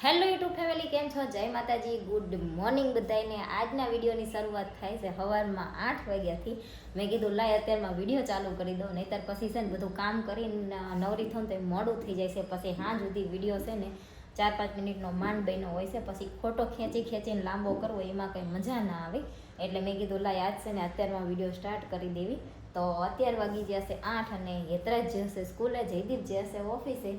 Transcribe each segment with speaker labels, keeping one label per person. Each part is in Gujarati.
Speaker 1: હેલો યુટ્યુબ ફેમિલી, કેમ છો? જય માતાજી, ગુડ મોર્નિંગ બધાને। આજના વિડીયોની શરૂઆત થાય છે સવારમાં 8 વાગ્યાથી। મેં કીધું લાય અત્યારમાં વિડીયો ચાલુ કરી દઉં, નહીંતર પછી છે ને બધું કામ કરીને નવરી થઉં તો મોડું થઈ જાય છે। પછી સાંજ સુધી વિડીયો છે ને 4-5 મિનિટનો માંડ બન્યો હોય છે, પછી ખોટો ખેંચીને લાંબો કરવો એમાં કંઈ મજા ના આવે। એટલે મેં કીધું લાય આજ છે ને અત્યારમાં વિડીયો સ્ટાર્ટ કરી દેવી। તો અત્યાર વાગી જશે 8 અને હેતરાજ જશે સ્કૂલે, જયદીપ જશે ઓફિસે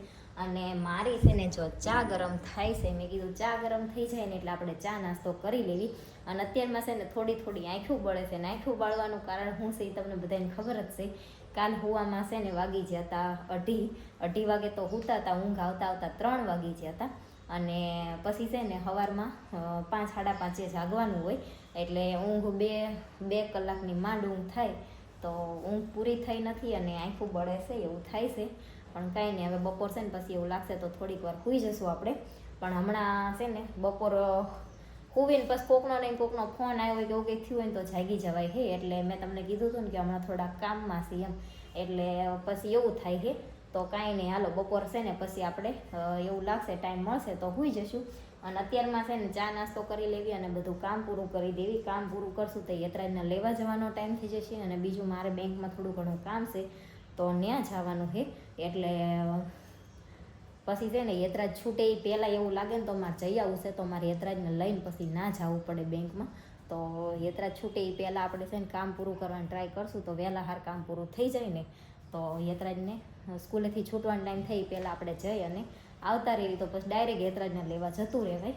Speaker 1: અને મારી છે ને જો ચા ગરમ થાય છે। મેં કીધું ચા ગરમ થઈ જાય ને એટલે આપણે ચા નાસ્તો કરી લેવી। અને અત્યારમાં છે ને થોડી આંખું બળે છે ને આંખું બાળવાનું કારણ શું છે એ તમને બધાને ખબર જ છે। કાલ હુવામાં છે ને વાગી ગયા હતા અઢી વાગે તો સૂતા હતા, ઊંઘ આવતા 3 વાગી ગયા હતા। અને પછી છે ને સવારમાં 5-5:30 જાગવાનું હોય, એટલે ઊંઘ બે કલાકની માંડ ઊંઘ થાય તો ઊંઘ પૂરી થઈ નથી અને આંખું બળે છે એવું થાય છે। પણ કાંઈ નહીં, હવે બપોર છે ને પછી એવું લાગશે તો થોડીક વાર સૂઈ જશું આપણે। પણ હમણાં છે ને બપોર સૂવીને પછી કોકનો ફોન આવ્યો હોય કે એવું કંઈ થયું હોય ને તો જાગી જવાય છે। એટલે મેં તમને કીધું હતું ને કે હમણાં થોડા કામમાં છે એમ, એટલે પછી એવું થાય છે। તો કાંઈ નહીં, હાલો બપોર છે ને પછી આપણે એવું લાગશે ટાઈમ મળશે તો સૂઈ જશું। અને અત્યારમાં છે ને ચા નાસ્તો કરી લેવી અને બધું કામ પૂરું કરી દેવી। કામ પૂરું કરશું તો યતરાજને લેવા જવાનો ટાઈમ થઈ જશે। અને બીજું મારે બેંકમાં થોડું ઘણું કામ છે તો ત્યાં જવાનું છે। એટલે પછી છે ને યતરાજ છૂટે એ પહેલાં એવું લાગે ને તો મારે જઈ આવવું છે, તો મારે યતરાજને લઈને પછી ના જવું પડે બેંકમાં। તો યતરાજ છૂટે એ પહેલાં આપણે છે ને કામ પૂરું કરવાની ટ્રાય કરશું, તો વહેલા હાર કામ પૂરું થઈ જાય ને તો યતરાજને સ્કૂલેથી છૂટવાનો ટાઈમ થઈ પહેલાં આપણે જઈ અને આવતા રહેવી, તો પછી ડાયરેક્ટ યતરાજને લેવા જતું રહેવાય।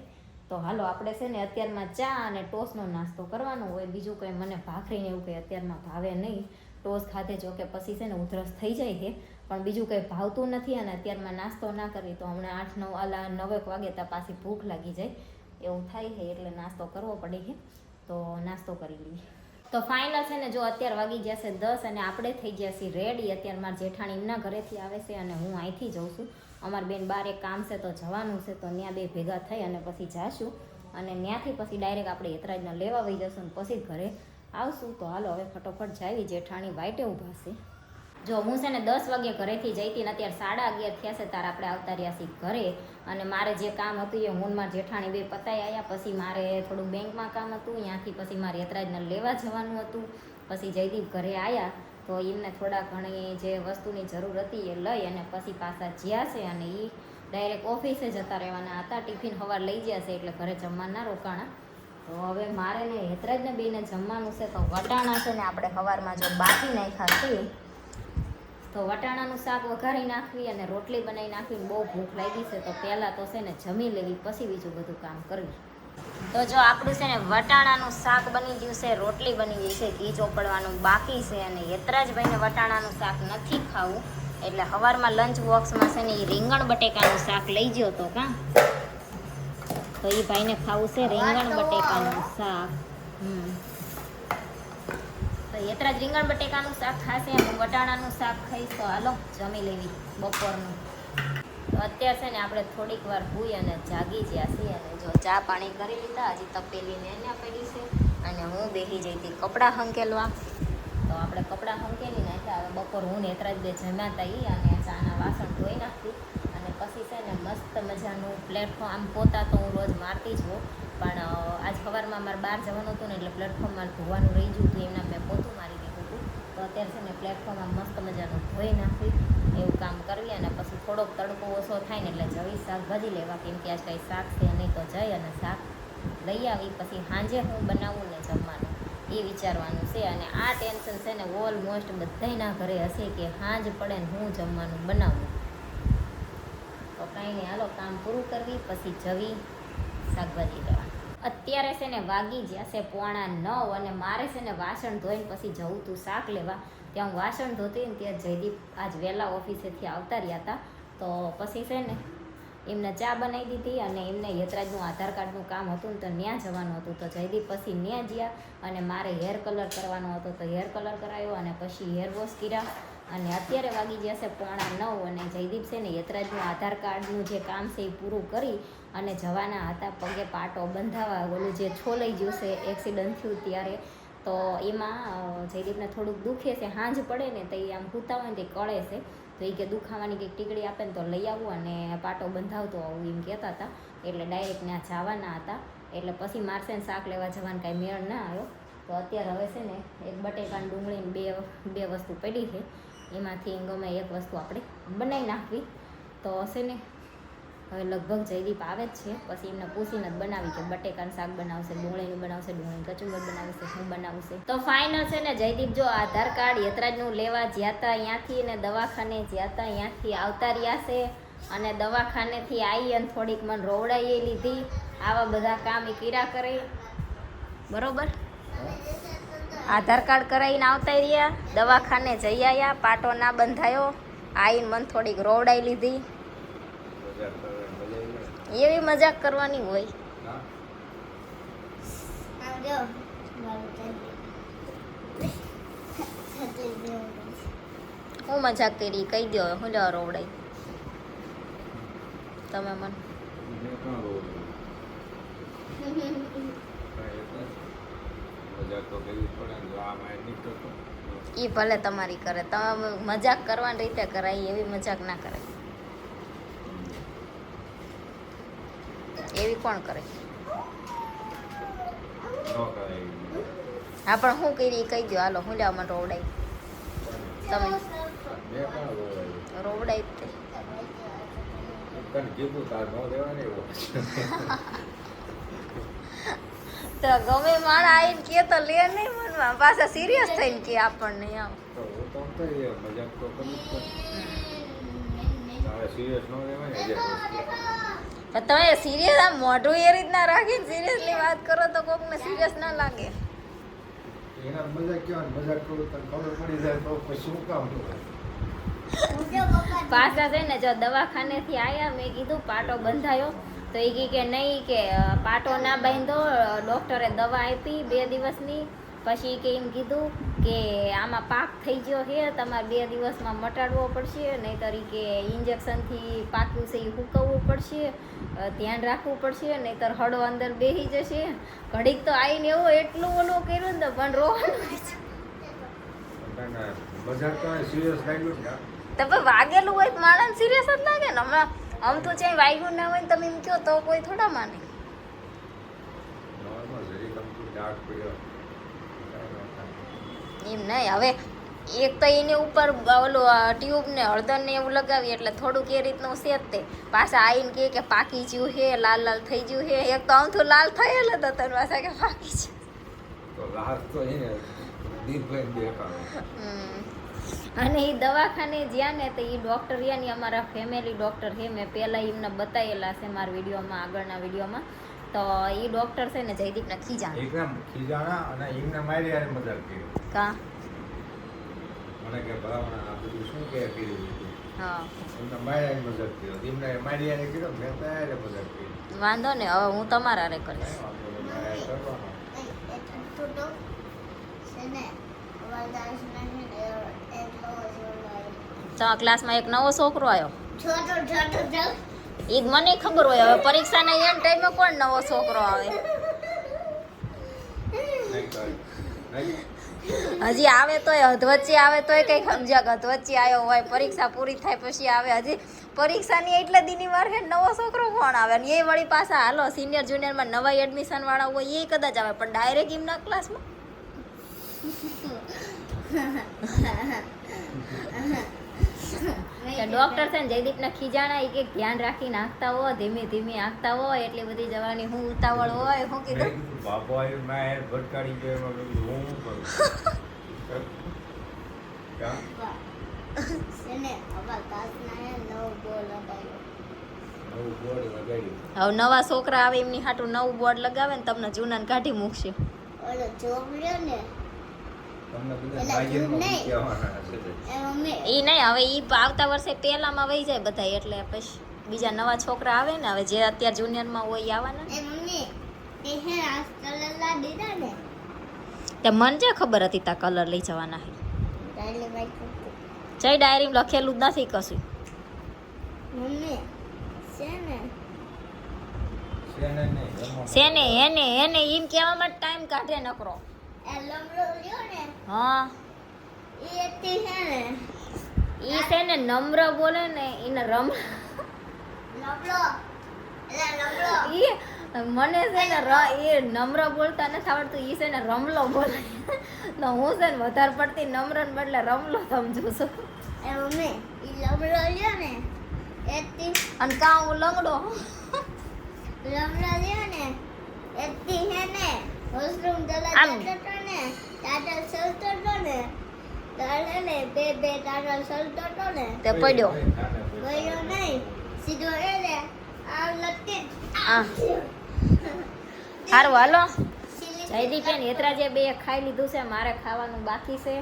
Speaker 1: તો હાલો આપણે છે ને અત્યારમાં ચા અને ટોસનો નાસ્તો કરવાનો હોય, બીજું કંઈ મને ભાખરીને એવું કંઈ અત્યારમાં ભાવે નહીં। ટોસ ખાધે જો કે પછી છે ને ઉધરસ થઈ જાય છે, પણ બીજું કંઈ ભાવતું નથી। અને અત્યારમાં નાસ્તો ના કરી તો હમણાં 8-9 વાગે તો પાછી ભૂખ લાગી જાય એવું થાય છે, એટલે નાસ્તો કરવો પડે છે। તો નાસ્તો કરી લઈએ। તો ફાઇનલ છે ને જો અત્યારે વાગી જશે 10 અને આપણે થઈ ગયા છીએ રેડી। અત્યારે મારા જેઠાણી એમના ઘરેથી આવે છે અને હું અહીંથી જાઉં છું। અમારા બેન બહાર એક કામ છે તો જવાનું છે, તો ત્યાં બે ભેગા થઈ અને પછી જાશું અને ત્યાંથી પછી ડાયરેક્ટ આપણે યતરાજને લેવા વહી જશું ને પછી ઘરે આવશું। તો હાલો હવે ફટોફટ જાવી, જેઠાણી વાઈટે ઊભા છે। જો હું છે ને 10 વાગે ઘરેથી જઈ હતી ને અત્યારે 11:30 થયા છે, ત્યારે આપણે આવતા રહ્યા છીએ ઘરે। અને મારે જે કામ હતું એ હું મારા જેઠાણી બે પતાવી આવ્યા। પછી મારે થોડું બેંકમાં કામ હતું, ત્યાંથી પછી મારે યતરાજને લેવા જવાનું હતું। પછી જયદીપ ઘરે આવ્યા તો એમને થોડા ઘણી જે વસ્તુની જરૂર હતી એ લઈ અને પછી પાછા જ્યાં છે અને એ ડાયરેક્ટ ઓફિસે જતા રહેવાના હતા। ટિફિન સવાર લઈ ગયા છે એટલે ઘરે જમવા ના રોકાણા। તો હવે મારે ને યતરાજને બેને જમવાનું છે, તો વટાણા છે ને આપણે સવારમાં જો બાફી નાખ્યા છે, તો વટાણાનું શાક વઘારી નાખવી અને રોટલી બનાવી નાખવી। બહુ ભૂખ લાગી છે તો પહેલાં તો છે ને જમી લેવી, પછી બીજું બધું કામ કરવી। તો જો આપણું છે ને વટાણાનું શાક બની ગયું છે, રોટલી બની ગઈ છે, ઘી ચોપડવાનું બાકી છે। અને યતરાજભાઈને વટાણાનું શાક નથી ખાવું એટલે સવારમાં લંચ બોક્સમાં છે ને એ રીંગણ બટેકાનું શાક લઈ ગયો હતો કાં, તો એ ભાઈને ખાવું છે રીંગણ બટેકાનું શાક। તો યતરાજ રીંગણ બટેકાનું શાક ખાશે, હું વટાણાનું શાક ખાઈશ। તો હાલો જમી લેવી બપોરનું। તો અત્યારે છે ને આપણે થોડીક વાર સૂઈ અને જાગી ગયા છીએ અને જો ચા પાણી કરી લીધા, હજી તપેલીને એને પડી છે અને હું બેસી જઈ હતી કપડાં હંકેલવા। તો આપણે કપડાં હંકેલી નાખ્યા। હવે બપોર હું ને યતરાજ બે જમ્યા હતા અને ચાના વાસણ ધોઈ નાખતી અને પછી છે ને મસ્ત મજાનું પ્લેટફોર્મ, આમ પોતા તો હું રોજ મારતી જ હોઉં, પણ આજ સવારમાં મારે બહાર જવાનું હતું ને એટલે પ્લેટફોર્મમાં ધોવાનું રહી ગયું હતું, એમના મેં પોતું મારી દીધું હતું। તો અત્યારે છે ને પ્લેટફોર્મમાં મસ્ત મજાનું ધોઈ નાખી એવું કામ કરવી અને પછી થોડોક તડકો ઓછો થાય ને એટલે જવી શાકભાજી લેવા, કેમ કે આજ કંઈ શાક છે નહીં, તો જઈ અને શાક લઈ આવી। પછી સાંજે હું બનાવું ને જમવાનું એ વિચારવાનું છે। અને આ ટેન્શન છે ને ઓલમોસ્ટ બધાયના ઘરે હશે કે સાંજ પડે ને હું જમવાનું બનાવું। તો કાંઈ નહીં, હાલો કામ પૂરું કરવી પછી જવી શાકભાજી લેવા। અત્યારે છે ને વાગી ગયા છે 8:45 અને મારે છે ને વાસણ ધોઈને પછી જવું હતું શાક લેવા। ત્યાં હું વાસણ ધોતી ને ત્યાં જયદીપ આજ વહેલા ઓફિસેથી આવતા રહ્યા હતા, તો પછી છે ને એમને ચા બનાવી દીધી અને એમને યતરાજનું આધાર કાર્ડનું કામ હતું ને તો ત્યાં જવાનું હતું। તો જયદીપ પછી ત્યાં ગયા અને મારે હેર કલર કરવાનો હતો તો હેર કલર કરાવ્યો અને પછી હેર વોશ કર્યા। અને અત્યારે વાગી ગયા છે 8:45 અને જયદીપ છે ને યતરાજનું આધાર કાર્ડનું જે કામ છે એ પૂરું કરી અને જવાના હતા પગે પાટો બંધાવા, ઓલું જે છોલાઈ ગયું છે એક્સિડન્ટ થયું ત્યારે, તો એમાં જયદીપને થોડુંક દુખે છે, સાંજ પડે ને તો એ આમ સૂતા હોય ને તે કળે છે, તો એ કે દુખાવાની કંઈક ટીકડી આપે ને તો લઈ આવું અને પાટો બંધાવતો આવું એમ કહેતા હતા. એટલે ડાયરેક્ટ ત્યાં જવાના હતા. એટલે પછી મારશે ને શાક લેવા જવાનું કાંઈ મેળ ના આવ્યો. તો અત્યારે હવે છે ને એક બટેકાની ડુંગળીની બે વસ્તુ પડી છે, એમાંથી ગમે એક વસ્તુ આપણે બનાવી નાખવી. તો હશે ને હવે લગભગ જયદીપ આવે જ છે, પછી એમને પૂછીને જ બનાવી કે બટેકાનું શાક બનાવશે, ડુંગળીનું બનાવશે, ડુંગળીનું કચુંબર બનાવશે, શું બનાવશે. તો ફાઇનલ છે ને જયદીપ જો આધાર કાર્ડ યતરાજનું લેવા જ્યાં હતા ત્યાંથી ને દવાખાને જ્યાં હતા ત્યાંથી આવતા રહ્યા છે. અને દવાખાનેથી આવી અને થોડીક મને રોવડાઈ લીધી. આવા બધા કામ એ કર્યા કરે બરોબર. આધાર કાર્ડ કરાવીને આવતા રહ્યા, દવાખાને જઈ આવ્યા, પાટો ના બંધાયો, આવીને મને થોડીક રોવડાઈ લીધી. એવી મજાક કરવાની હોય. હું મજાક કરી કહી દો, હું લેવા રોવડાઈ તમે મને. એ ભલે તમારી કરે, તમે મજાક કરવાની રીતે કરાય, એવી મજાક ના કરે. એવી કોણ કરે? હા પણ હું કરી કહી દો હાલો, હું લેવા મને રોવડાઈ તમે રોવડાઈ તો ગમે માણા આવીને કે તો લે નહીં મનમાં, પાછા સિરિયસ થઈને કે આપણને આમ તમે સિરિયસ આમ મોઢું એ રીતના રાખીને સિરિયસલી વાત કરો તો કોકને સિરિયસ ના લાગે. પાછા છે ને જો દવાખાનેથી આવ્યા, મેં કીધું પાટો બંધાયો તો એ કે નહીં કે પાટો ના બાંધો, ડૉક્ટરે દવા આપી 2 દિવસની. પછી કે એમ કીધું કે આમાં પાક થઈ ગયો છે, તમારે 2 દિવસમાં મટાડવો પડશે, નહીંતર કે ઇન્જેક્શનથી પાક્યું છે એ સૂકવવું પડશે, ધ્યાન રાખવું પડશે, નહીંતર હળો અંદર બેસી જશે. ઘડીક તો આવીને એવું એટલું ઓલું કર્યું ને પણ રોવાનું તો વાગેલું હોય માણસ સિરિયસ જ લાગે ને. હમણાં આમ તો ચાઈ વાગ્યું ના હોય ને તમે એમ કહો તો કોઈ થોડા માને. એમ નહીં, હવે એક તો એની ઉપર ઓલું ટ્યુબ ને હળદર ને એવું લગાવી એટલે થોડુંક એ રીતનું છે જ તે. પાછા આવીને કે પાકી જ્યું હે, લાલ લાલ થઈ ગયું હે. એક તો આમ તો લાલ થયેલ હતો તને પાછા કે પાકી છે. અને એ દવાખાને જ્યાં ને તો એ ડૉક્ટર રહ્યા ને અમારા ફેમિલી ડૉક્ટર છે, મેં પહેલાં એમને બતાવેલા છે મારા વિડીયોમાં, આગળના વિડીયોમાં. તો એ ડૉક્ટર છે ને જયદીપને ખીજાણા
Speaker 2: અને એમને મારી યાર મજાક કરી.
Speaker 1: કા
Speaker 2: મને કે ભલામણ આ બધું શું કે કર્યું?
Speaker 1: હા
Speaker 2: એમને મારી મજાક કર્યો, એમને મારી યાર કર્યો, મેં તો યાર મજાક કરી.
Speaker 1: વાંધો ને, હવે હું તમારા હારે કરીશ. તમારા ક્લાસમાં એક નવો છોકરો આવ્યો. ઈ મને ખબર હોય, હવે પરીક્ષાના એન્ડ ટાઈમે કોણ નવો છોકરો આવે? હજી આવે તોય અધવચ્ચે આવે તોય કઈ સમજ્યા કે અધવચ્ચે આવ્યો હોય, પરીક્ષા પૂરી થાય પછી આવે. હજી પરીક્ષાની એટલા દીની વાર છે, નવો છોકરો કોણ આવે? ને એ વળી પાછા હાલો સિનિયર જુનિયરમાં નવા એડમિશન વાળા હોય એ કદાચ આવે, પણ ડાયરેક્ટ એમના ક્લાસમાં ડોક્ટર છે ને જયદીપના ખીજાણા એ કંઈક ધ્યાન રાખીને આંખતા હોય, ધીમે ધીમે આંખતા હોય, એટલી બધી જવાની હું ઉતાવળ હોય. હું કીધું
Speaker 2: બાપો આવ્યો ના યાર ભટકાડી ગયો, હું કરું
Speaker 1: હવે નવા છોકરા આવે એમની હાટું નવું બોર્ડ લગાવે ને તમને જૂના કાઢી મૂકશે. ઈ નહીં, હવે ઈ આવતા વર્ષે પહેલામાં વહી જાય બધા, એટલે પછી બીજા નવા છોકરા આવે ને, હવે જે અત્યારે જુનિયરમાં હોય એ આવવાના. તે મને જે ખબર હતી તા કલર લઈ જવાના છે. જય ડાયરીમાં લખેલું જ નથી કશું. શેને એને એને એમ કહેવામાં ટાઈમ કાઢે નકરો. હા ઈ છે ને નમ્ર બોલે ને એને
Speaker 3: લબડો એટલે લબડો
Speaker 1: ઈ મને છે ને એ નમ્ર બોલતા નથી આવડતું, ઈ છે ને રમલો બોલે તો હું છે ને વધારે પડતી નમ્ર ને બદલે રમલો સમજુ છું.
Speaker 3: એ મમ્મી ઈ લબડો લ્યો ને એથી
Speaker 1: અને કાં હું લંગડો.
Speaker 3: લબડો લ્યો ને એથી હે ને વોશરૂમ જલા
Speaker 1: આમ.
Speaker 3: જતો તો ને ટાટા સલતો તો ને તારે ને બે ટાટા સલતો તો ને
Speaker 1: તે પડ્યો.
Speaker 3: ગયો નહીં સીધો એને આ લટકે
Speaker 1: આ સારું હાલો
Speaker 3: સિલી
Speaker 1: જયદીપ બેન હેતરાજે બે ખાઈ લીધું છે, મારે ખાવાનું બાકી છે,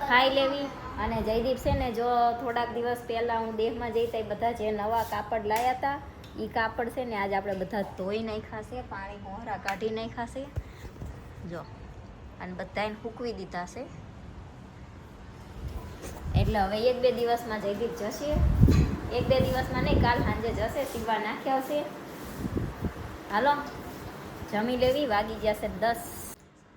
Speaker 1: ખાઈ લેવી. અને જયદીપ છે ને જો થોડાક દિવસ પહેલા હું દેહમાં જઈ ત્યાં બધા જે નવા કાપડ લાયા હતા એ કાપડ છે ને આજે આપણે બધા ધોઈ નાખ્યા છે, પાણી મોહરા કાઢી નાખ્યા છે જો, અને બધાને સૂકવી દીધા છે. એટલે હવે 1-2 દિવસમાં જયદીપ જશે, 1-2 દિવસમાં નહીં, કાલ સાંજે જશે, સીવવા નાખ્યા હશે. હાલો જમી લેવી, વાગી ગયા છે 10.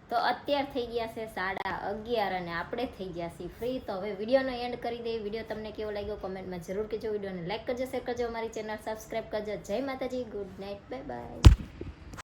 Speaker 1: તો અત્યાર થઈ ગયા છે 11:30 અને આપણે થઈ ગયા છીએ ફ્રી. તો હવે વિડીયોનો એન્ડ કરી દઈએ. વિડીયો તમને કેવો લાગ્યો કોમેન્ટમાં જરૂર કહેજો. વિડીયોને લાઈક કરજો, શેર કરજો, અમારી ચેનલ સબસ્ક્રાઈબ કરજો. જય માતાજી, ગુડ નાઇટ, બાય બાય.